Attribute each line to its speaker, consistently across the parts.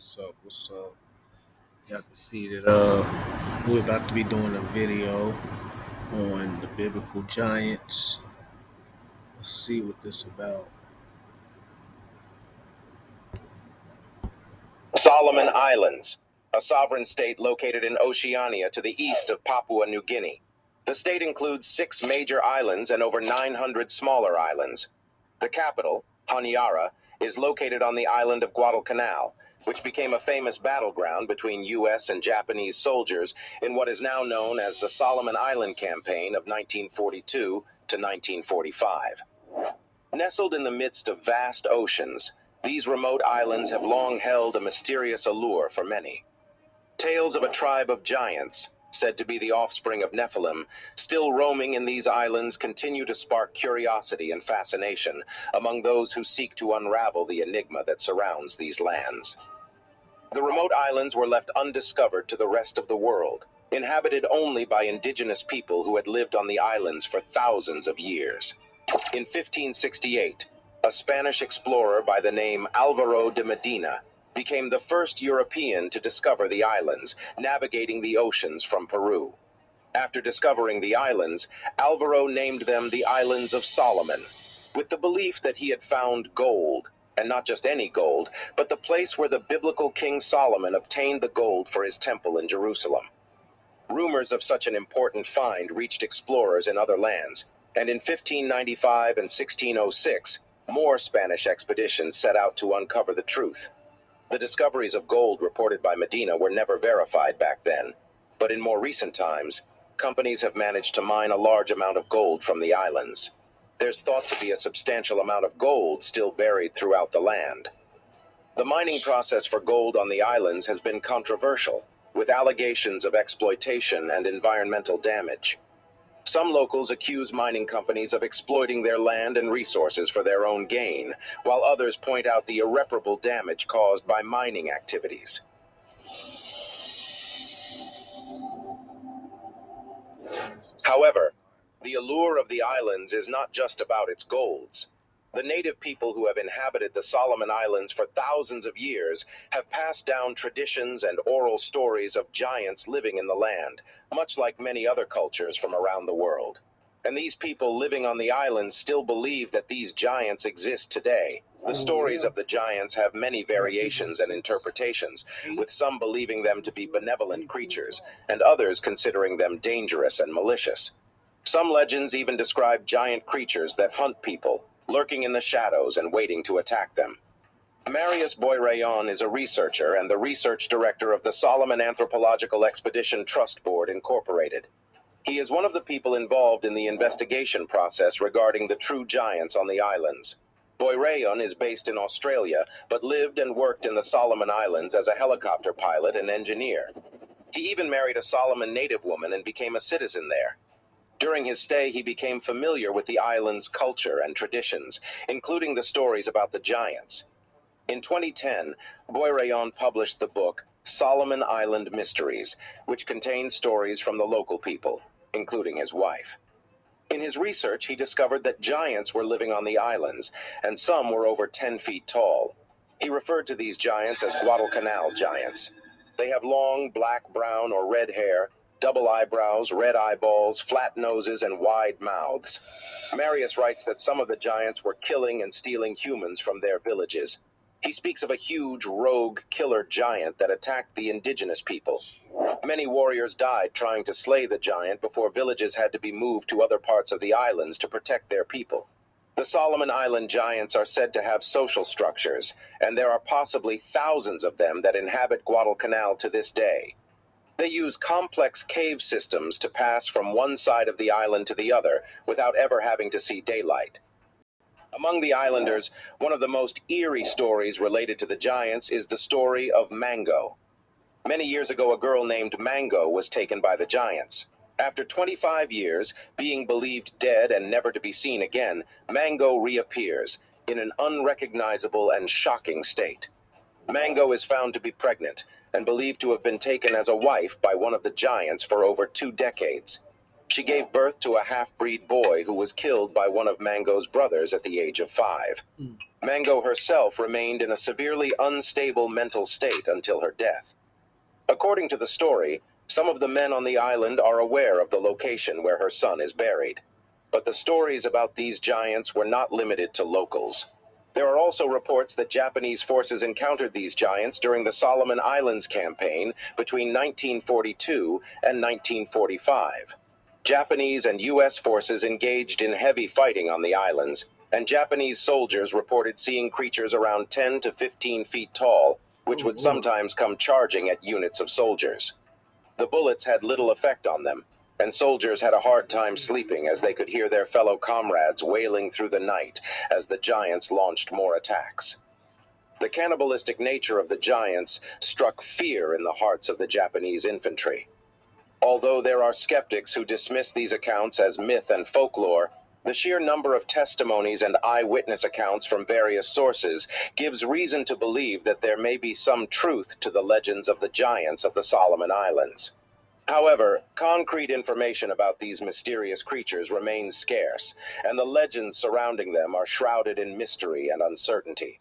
Speaker 1: What's up? What's up? Y'all can see that we're about to be doing a video on the biblical giants. Let's see what this about.
Speaker 2: Solomon Islands, a sovereign state located in Oceania to the east of Papua New Guinea. The state includes 6 major islands and over 900 smaller islands. The capital, Honiara, is located on the island of Guadalcanal, which became a famous battleground between U.S. and Japanese soldiers in what is now known as the Solomon Island Campaign of 1942 to 1945. Nestled in the midst of vast oceans, these remote islands have long held a mysterious allure for many. Tales of a tribe of giants, said to be the offspring of Nephilim, still roaming in these islands continue to spark curiosity and fascination among those who seek to unravel the enigma that surrounds these lands. The remote islands were left undiscovered to the rest of the world, inhabited only by indigenous people who had lived on the islands for thousands of years. In 1568, a Spanish explorer by the name Alvaro de Medina became the first European to discover the islands, navigating the oceans from Peru. After discovering the islands, Alvaro named them the Islands of Solomon, with the belief that he had found gold, and not just any gold, but the place where the biblical King Solomon obtained the gold for his temple in Jerusalem. Rumors of such an important find reached explorers in other lands, and in 1595 and 1606, more Spanish expeditions set out to uncover the truth. The discoveries of gold reported by Medina were never verified back then, but in more recent times, companies have managed to mine a large amount of gold from the islands. There's thought to be a substantial amount of gold still buried throughout the land. The mining process for gold on the islands has been controversial, with allegations of exploitation and environmental damage. Some locals accuse mining companies of exploiting their land and resources for their own gain, while others point out the irreparable damage caused by mining activities. However, the allure of the islands is not just about its golds. The native people who have inhabited the Solomon Islands for thousands of years have passed down traditions and oral stories of giants living in the land, much like many other cultures from around the world. And these people living on the islands still believe that these giants exist today. The stories of the giants have many variations and interpretations, with some believing them to be benevolent creatures, and others considering them dangerous and malicious. Some legends even describe giant creatures that hunt people, lurking in the shadows and waiting to attack them. Marius Boyrayon is a researcher and the research director of the Solomon Anthropological Expedition Trust Board, Incorporated. He is one of the people involved in the investigation process regarding the true giants on the islands. Boyrayon is based in Australia, but lived and worked in the Solomon Islands as a helicopter pilot and engineer. He even married a Solomon native woman and became a citizen there. During his stay, he became familiar with the island's culture and traditions, including the stories about the giants. In 2010, Boyrayon published the book Solomon Island Mysteries, which contained stories from the local people, including his wife. In his research, he discovered that giants were living on the islands, and some were over 10 feet tall. He referred to these giants as Guadalcanal giants. They have long black, brown, or red hair, double eyebrows, red eyeballs, flat noses, and wide mouths. Marius writes that some of the giants were killing and stealing humans from their villages. He speaks of a huge rogue killer giant that attacked the indigenous people. Many warriors died trying to slay the giant before villages had to be moved to other parts of the islands to protect their people. The Solomon Island giants are said to have social structures, and there are possibly thousands of them that inhabit Guadalcanal to this day. They use complex cave systems to pass from one side of the island to the other without ever having to see daylight. Among the islanders, one of the most eerie stories related to the giants is the story of Mango. Many years ago, a girl named Mango was taken by the giants. After 25 years, being believed dead and never to be seen again, Mango reappears in an unrecognizable and shocking state. Mango is found to be pregnant and believed to have been taken as a wife by one of the giants for over 2 decades. She gave birth to a half-breed boy who was killed by one of Mango's brothers at the age of 5. Mango herself remained in a severely unstable mental state until her death. According to the story, some of the men on the island are aware of the location where her son is buried. But the stories about these giants were not limited to locals. There are also reports that Japanese forces encountered these giants during the Solomon Islands campaign between 1942 and 1945. Japanese and U.S. forces engaged in heavy fighting on the islands, and Japanese soldiers reported seeing creatures around 10 to 15 feet tall, which would sometimes come charging at units of soldiers. The bullets had little effect on them, and soldiers had a hard time sleeping as they could hear their fellow comrades wailing through the night as the giants launched more attacks. The cannibalistic nature of the giants struck fear in the hearts of the Japanese infantry. Although there are skeptics who dismiss these accounts as myth and folklore, the sheer number of testimonies and eyewitness accounts from various sources gives reason to believe that there may be some truth to the legends of the giants of the Solomon Islands. However, concrete information about these mysterious creatures remains scarce, and the legends surrounding them are shrouded in mystery and uncertainty.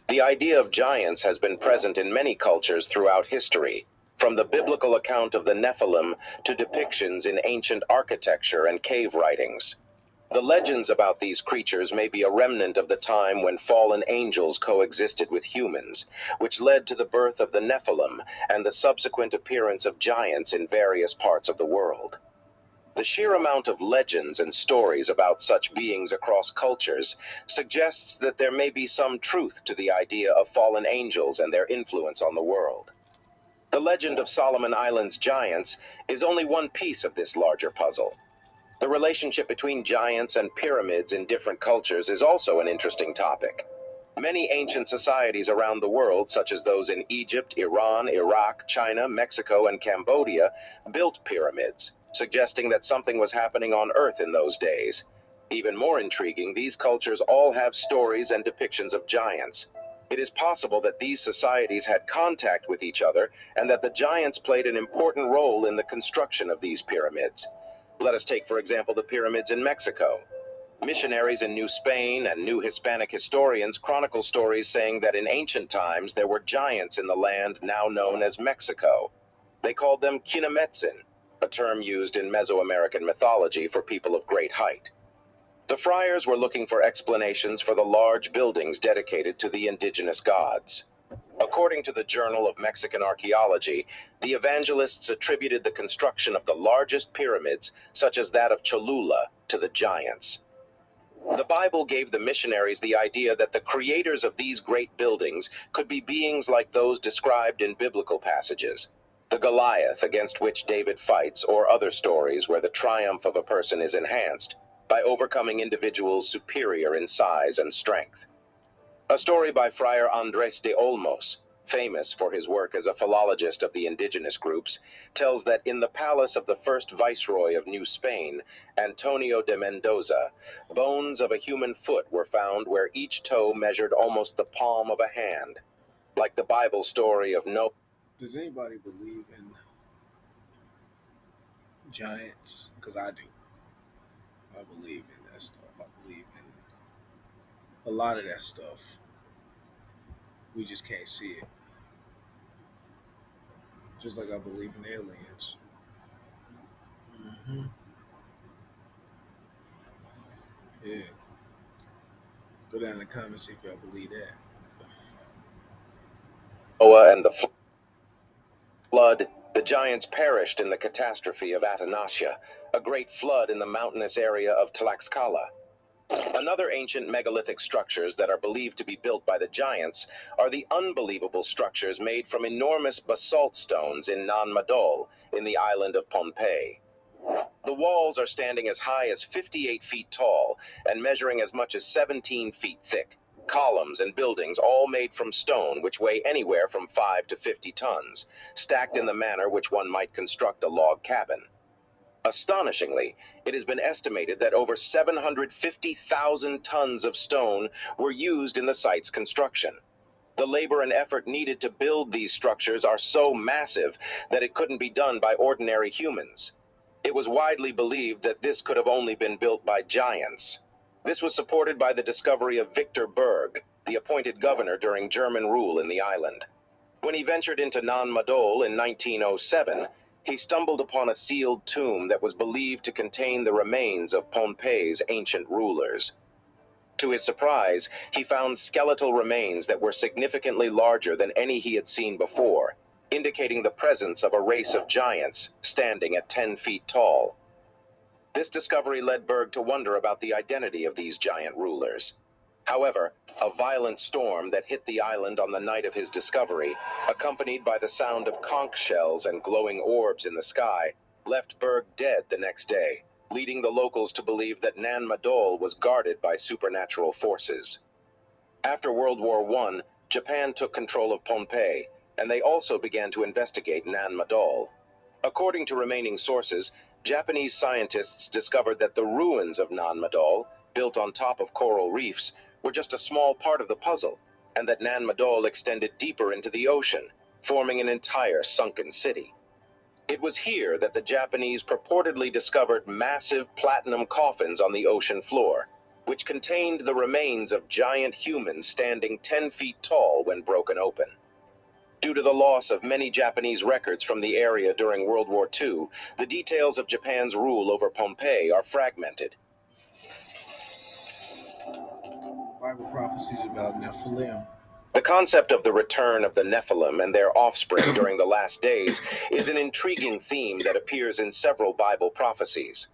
Speaker 2: The idea of giants has been present in many cultures throughout history, from the biblical account of the Nephilim to depictions in ancient architecture and cave writings. The legends about these creatures may be a remnant of the time when fallen angels coexisted with humans, which led to the birth of the Nephilim and the subsequent appearance of giants in various parts of the world. The sheer amount of legends and stories about such beings across cultures suggests that there may be some truth to the idea of fallen angels and their influence on the world. The legend of Solomon Islands giants is only one piece of this larger puzzle. The relationship between giants and pyramids in different cultures is also an interesting topic. Many ancient societies around the world, such as those in Egypt, Iran, Iraq, China, Mexico, and Cambodia, built pyramids, suggesting that something was happening on Earth in those days. Even more intriguing, these cultures all have stories and depictions of giants. It is possible that these societies had contact with each other and that the giants played an important role in the construction of these pyramids. Let us take, for example, the pyramids in Mexico. Missionaries in New Spain and New Hispanic historians chronicle stories saying that in ancient times there were giants in the land now known as Mexico. They called them Kinametsin, a term used in Mesoamerican mythology for people of great height. The friars were looking for explanations for the large buildings dedicated to the indigenous gods. According to the Journal of Mexican Archaeology, the evangelists attributed the construction of the largest pyramids, such as that of Cholula, to the giants. The Bible gave the missionaries the idea that the creators of these great buildings could be beings like those described in biblical passages. The Goliath against which David fights, or other stories where the triumph of a person is enhanced by overcoming individuals superior in size and strength. A story by Friar Andrés de Olmos, famous for his work as a philologist of the indigenous groups, tells that in the palace of the first viceroy of New Spain, Antonio de Mendoza, bones of a human foot were found where each toe measured almost the palm of a hand. Like the Bible story of Noah.
Speaker 1: Does anybody believe in giants? Because I do. I believe in that stuff. I believe in a lot of that stuff. We just can't see it. Just like I believe in aliens. Mm-hmm. Yeah. Go down in the comments if y'all believe that.
Speaker 2: Noah and the flood, the giants perished in the catastrophe of Atanasha, a great flood in the mountainous area of Tlaxcala. Another ancient megalithic structures that are believed to be built by the giants are the unbelievable structures made from enormous basalt stones in Nan Madol, in the island of Pohnpei. The walls are standing as high as 58 feet tall and measuring as much as 17 feet thick. Columns and buildings all made from stone which weigh anywhere from 5 to 50 tons, stacked in the manner which one might construct a log cabin. Astonishingly, it has been estimated that over 750,000 tons of stone were used in the site's construction. The labor and effort needed to build these structures are so massive that it couldn't be done by ordinary humans. It was widely believed that this could have only been built by giants. This was supported by the discovery of Victor Berg, the appointed governor during German rule in the island. When he ventured into Nan Madol in 1907, he stumbled upon a sealed tomb that was believed to contain the remains of Pohnpei's ancient rulers. To his surprise, he found skeletal remains that were significantly larger than any he had seen before, indicating the presence of a race of giants standing at 10 feet tall. This discovery led Berg to wonder about the identity of these giant rulers. However, a violent storm that hit the island on the night of his discovery, accompanied by the sound of conch shells and glowing orbs in the sky, left Berg dead the next day, leading the locals to believe that Nan Madol was guarded by supernatural forces. After World War I, Japan took control of Pohnpei, and they also began to investigate Nan Madol. According to remaining sources, Japanese scientists discovered that the ruins of Nan Madol, built on top of coral reefs, were just a small part of the puzzle, and that Nan Madol extended deeper into the ocean, forming an entire sunken city. It was here that the Japanese purportedly discovered massive platinum coffins on the ocean floor, which contained the remains of giant humans standing 10 feet tall when broken open. Due to the loss of many Japanese records from the area during World War II, the details of Japan's rule over Pohnpei are fragmented.
Speaker 1: Bible prophecies about Nephilim.
Speaker 2: The concept of the return of the Nephilim and their offspring during the last days is an intriguing theme that appears in several Bible prophecies.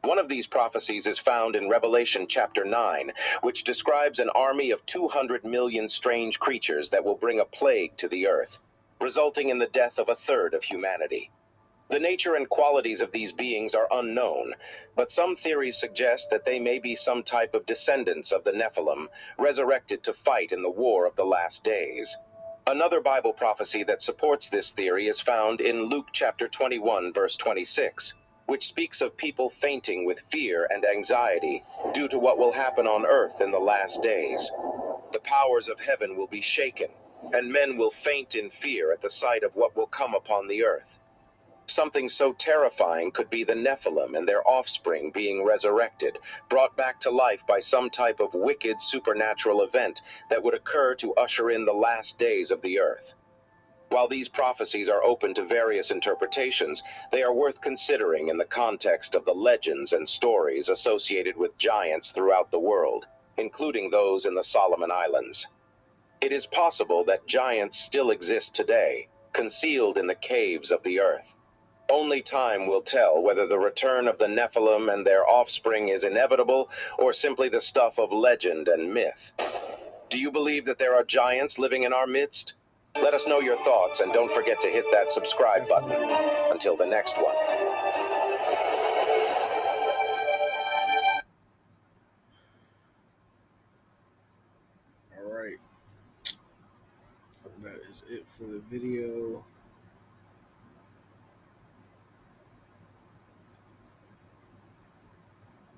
Speaker 2: One of these prophecies is found in Revelation chapter 9, which describes an army of 200 million strange creatures that will bring a plague to the earth, resulting in the death of a third of humanity. The nature and qualities of these beings are unknown, but some theories suggest that they may be some type of descendants of the Nephilim, resurrected to fight in the war of the last days. Another Bible prophecy that supports this theory is found in Luke chapter 21, verse 26, which speaks of people fainting with fear and anxiety due to what will happen on earth in the last days. The powers of heaven will be shaken, and men will faint in fear at the sight of what will come upon the earth. Something so terrifying could be the Nephilim and their offspring being resurrected, brought back to life by some type of wicked supernatural event that would occur to usher in the last days of the earth. While these prophecies are open to various interpretations, they are worth considering in the context of the legends and stories associated with giants throughout the world, including those in the Solomon Islands. It is possible that giants still exist today, concealed in the caves of the earth. Only time will tell whether the return of the Nephilim and their offspring is inevitable or simply the stuff of legend and myth. Do you believe that there are giants living in our midst? Let us know your thoughts, and don't forget to hit that subscribe button. Until the next one.
Speaker 1: All right. That is it for the video.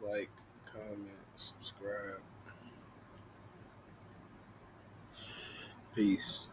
Speaker 1: Like, comment, subscribe. Peace.